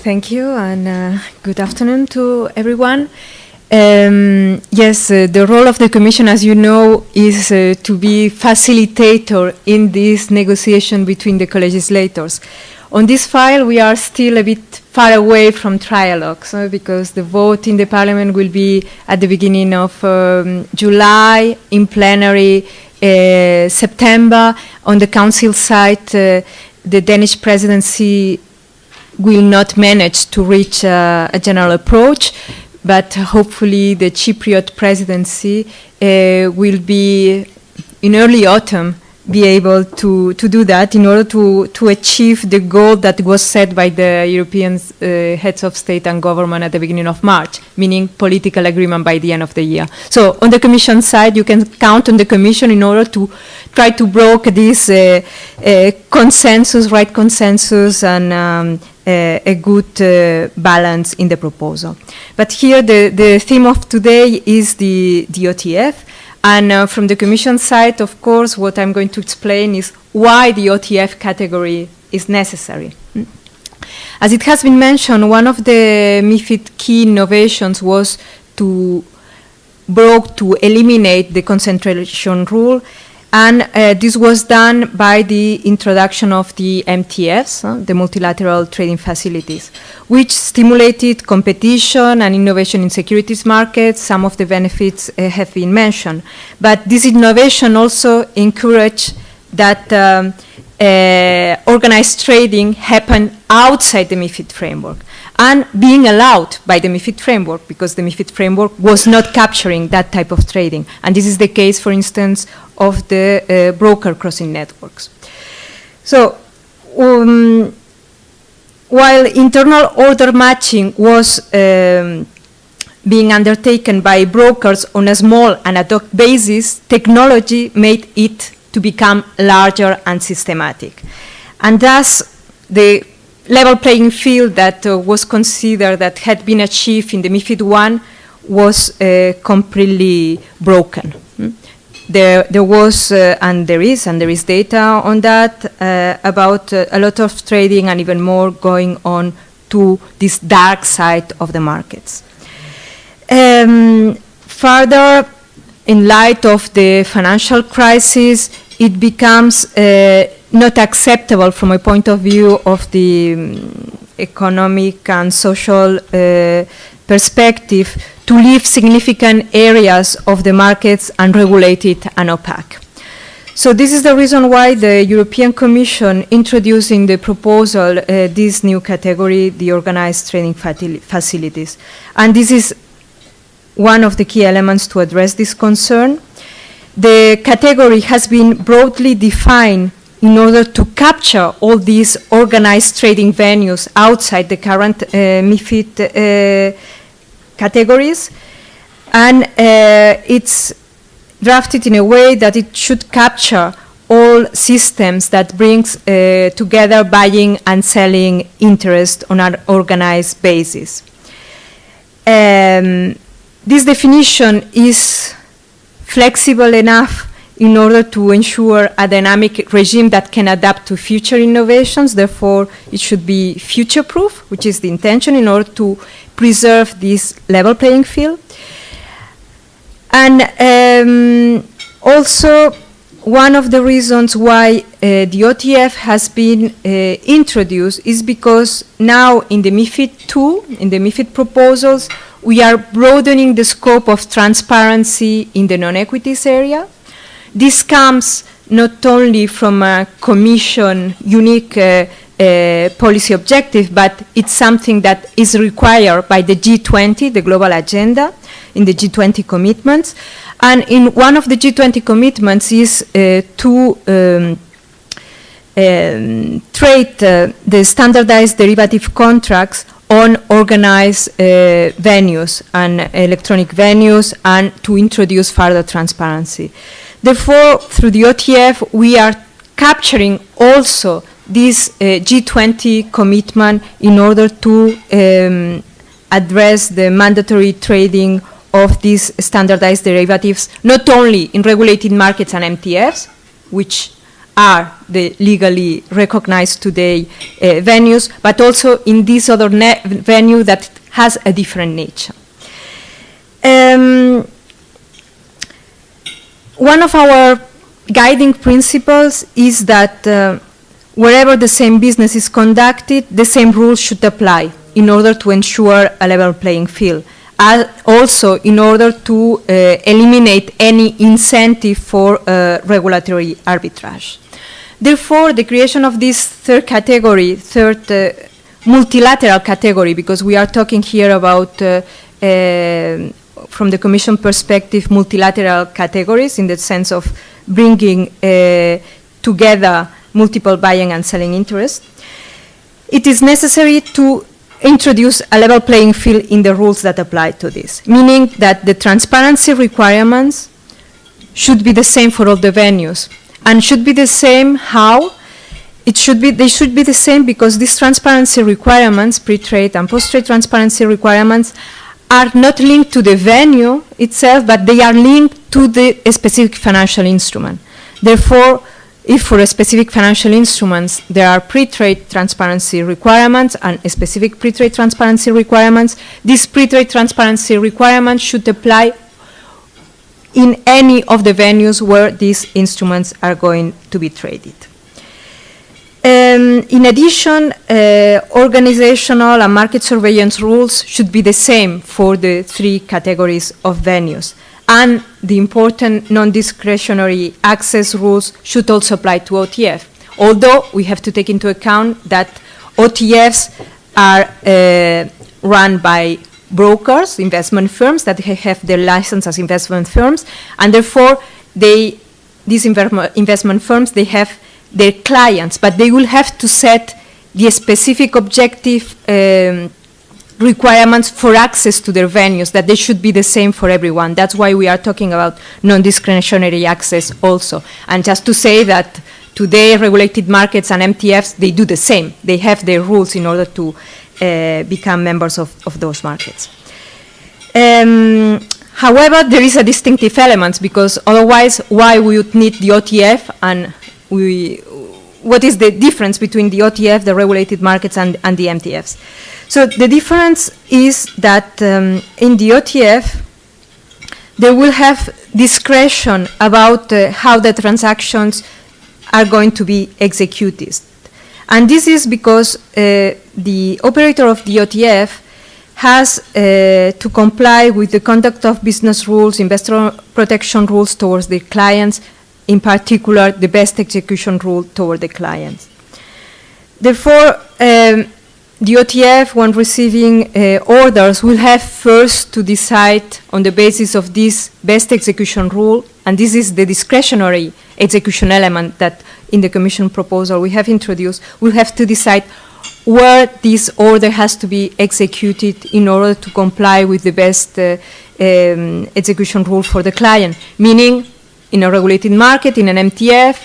Thank you, and good afternoon to everyone. The role of the Commission, as you know, is to be facilitator in this negotiation between the co-legislators. On this file, we are still a bit far away from trialogues because the vote in the Parliament will be at the beginning of July, in plenary September. On the Council side, the Danish presidency will not manage to reach a general approach, but hopefully the Cypriot presidency will be in early autumn be able to do that in order to achieve the goal that was set by the European heads of state and government at the beginning of March, meaning political agreement by the end of the year. So on the Commission side, you can count on the Commission in order to try to broker this consensus, right consensus, and a good balance in the proposal. But here the theme of today is the OTF. And from the Commission side, of course, what I'm going to explain is why the OTF category is necessary. As it has been mentioned, one of the MiFID key innovations was to eliminate the concentration rule, and this was done by the introduction of the MTFs, the multilateral trading facilities, which stimulated competition and innovation in securities markets. Some of the benefits have been mentioned. But this innovation also encouraged that organized trading happen outside the MiFID framework and being allowed by the MiFID framework, because the MiFID framework was not capturing that type of trading. And this is the case, for instance, of the broker crossing networks. So while internal order matching was being undertaken by brokers on a small and ad hoc basis, technology made it to become larger and systematic. And thus, the level playing field that was considered that had been achieved in the MiFID I was completely broken. There was, and there is data on that, about a lot of trading and even more going on to this dark side of the markets. Further, in light of the financial crisis, it becomes not acceptable from a point of view of the economic and social perspective to leave significant areas of the markets unregulated and opaque. So this is the reason why the European Commission introduced in the proposal this new category, the organized trading facilities. And this is one of the key elements to address this concern. The category has been broadly defined in order to capture all these organized trading venues outside the current MiFID categories, and it's drafted in a way that it should capture all systems that brings together buying and selling interest on an organized basis. This definition is flexible enough in order to ensure a dynamic regime that can adapt to future innovations. Therefore, it should be future-proof, which is the intention, in order to preserve this level playing field. And also, one of the reasons why the OTF has been introduced is because now in the MiFID II, in the MiFID proposals, we are broadening the scope of transparency in the non-equities area. This comes not only from a Commission unique policy objective, but it's something that is required by the G20, the global agenda, in the G20 commitments. And in one of the G20 commitments is to trade the standardized derivative contracts on organized venues and electronic venues, and to introduce further transparency. Therefore, through the OTF, we are capturing also this G20 commitment in order to address the mandatory trading of these standardized derivatives, not only in regulated markets and MTFs, which are the legally recognized today venues, but also in this other venue that has a different nature. One of our guiding principles is that wherever the same business is conducted, the same rules should apply in order to ensure a level playing field. Also in order to eliminate any incentive for regulatory arbitrage. Therefore, the creation of this third multilateral category, because we are talking here about, from the Commission perspective, multilateral categories in the sense of bringing together multiple buying and selling interests, it is necessary to introduce a level playing field in the rules that apply to this, meaning that the transparency requirements should be the same for all the venues, and should be the same how? They should be the same because these transparency requirements, pre-trade and post-trade transparency requirements, are not linked to the venue itself, but they are linked to the specific financial instrument. Therefore, if for a specific financial instruments there are pre-trade transparency requirements and specific pre-trade transparency requirements, these pre-trade transparency requirements should apply in any of the venues where these instruments are going to be traded. In addition, organizational and market surveillance rules should be the same for the three categories of venues. And the important non-discretionary access rules should also apply to OTF. Although we have to take into account that OTFs are run by brokers, investment firms, that have their license as investment firms, and therefore these investment firms, they have their clients, but they will have to set the specific objective requirements for access to their venues, that they should be the same for everyone. That's why we are talking about non-discretionary access also. And just to say that today regulated markets and MTFs, they do the same. They have their rules in order to become members of those markets. However, there is a distinctive element, because otherwise why we would need the OTF, and what is the difference between the OTF, the regulated markets, and the MTFs? So the difference is that in the OTF, they will have discretion about how the transactions are going to be executed. And this is because the operator of the OTF has to comply with the conduct of business rules, investor protection rules towards their clients, in particular the best execution rule toward the clients. Therefore, the OTF, when receiving orders, will have first to decide on the basis of this best execution rule, and this is the discretionary execution element that in the Commission proposal we have introduced. We'll have to decide where this order has to be executed in order to comply with the best execution rule for the client, meaning in a regulated market, in an MTF,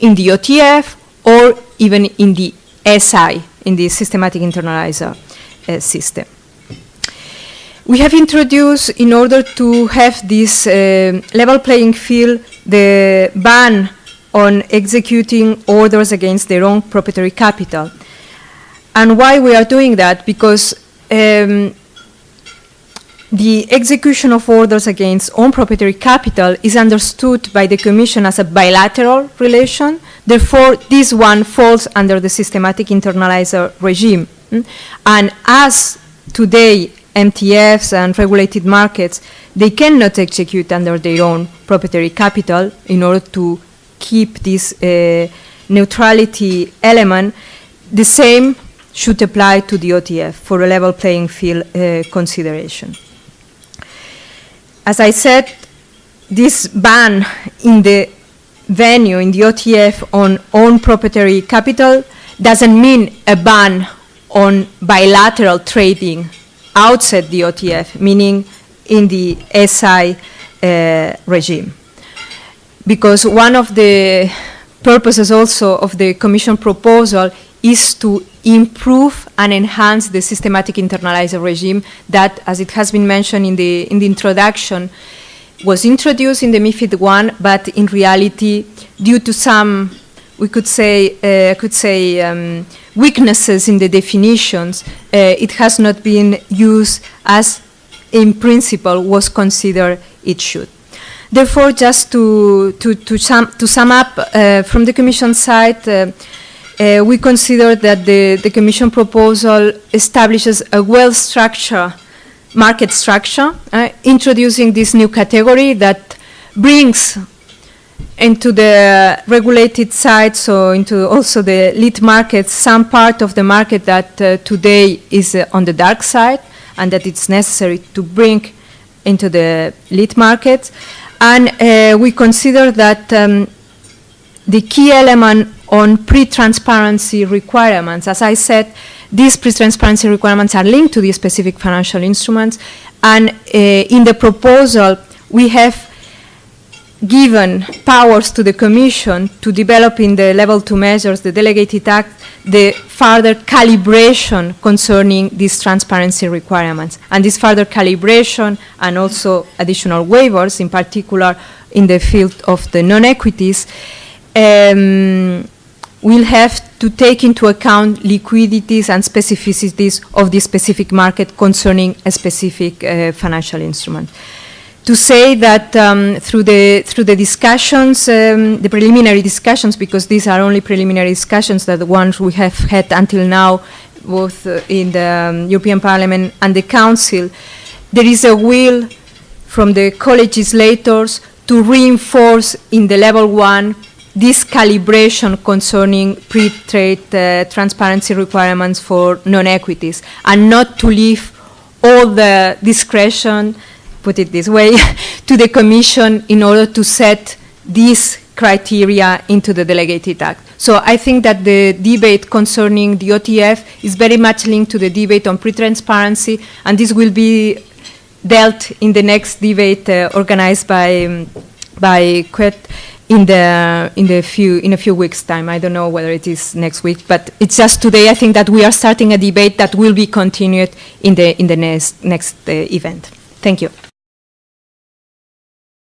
in the OTF, or even in the SI, in the systematic internalizer system. We have introduced, in order to have this level playing field, the ban on executing orders against their own proprietary capital. And why we are doing that? Because the execution of orders against own proprietary capital is understood by the Commission as a bilateral relation. Therefore, this one falls under the systematic internalizer regime. And as today MTFs and regulated markets, they cannot execute under their own proprietary capital in order to keep this neutrality element, the same should apply to the OTF for a level playing field consideration. As I said, this ban in the venue, in the OTF, on own proprietary capital doesn't mean a ban on bilateral trading outside the OTF, meaning in the SI regime. Because one of the purposes also of the Commission proposal is to improve and enhance the systematic internalizer regime that, as it has been mentioned in the introduction, was introduced in the MiFID I, but in reality due to some, we could say, weaknesses in the definitions, it has not been used as, in principle, was considered it should. Therefore, just to sum up, from the Commission side, we consider that the Commission proposal establishes a well-structured market structure, introducing this new category that brings into the regulated side, so into also the lit markets, some part of the market that today is on the dark side, and that it's necessary to bring into the lit markets. And we consider that the key element on pre-transparency requirements, as I said, these pre-transparency requirements are linked to the specific financial instruments, and in the proposal we have given powers to the Commission to develop in the level 2 measures, the delegated act, the further calibration concerning these transparency requirements. And this further calibration and also additional waivers, in particular in the field of the non-equities, will have to take into account liquidities and specificities of the specific market concerning a specific financial instrument. To say that through the discussions, the preliminary discussions, because these are only preliminary discussions, that the ones we have had until now, both in the European Parliament and the Council, there is a will from the co-legislators to reinforce in the level 1 this calibration concerning pre-trade transparency requirements for non-equities, and not to leave all the discretion, put it this way, to the Commission in order to set these criteria into the delegated act. So I think that the debate concerning the OTF is very much linked to the debate on pre-transparency, and this will be dealt in the next debate organized by QUET in a few weeks' time. I don't know whether it is next week, but it's just today. I think that we are starting a debate that will be continued in the next event. Thank you.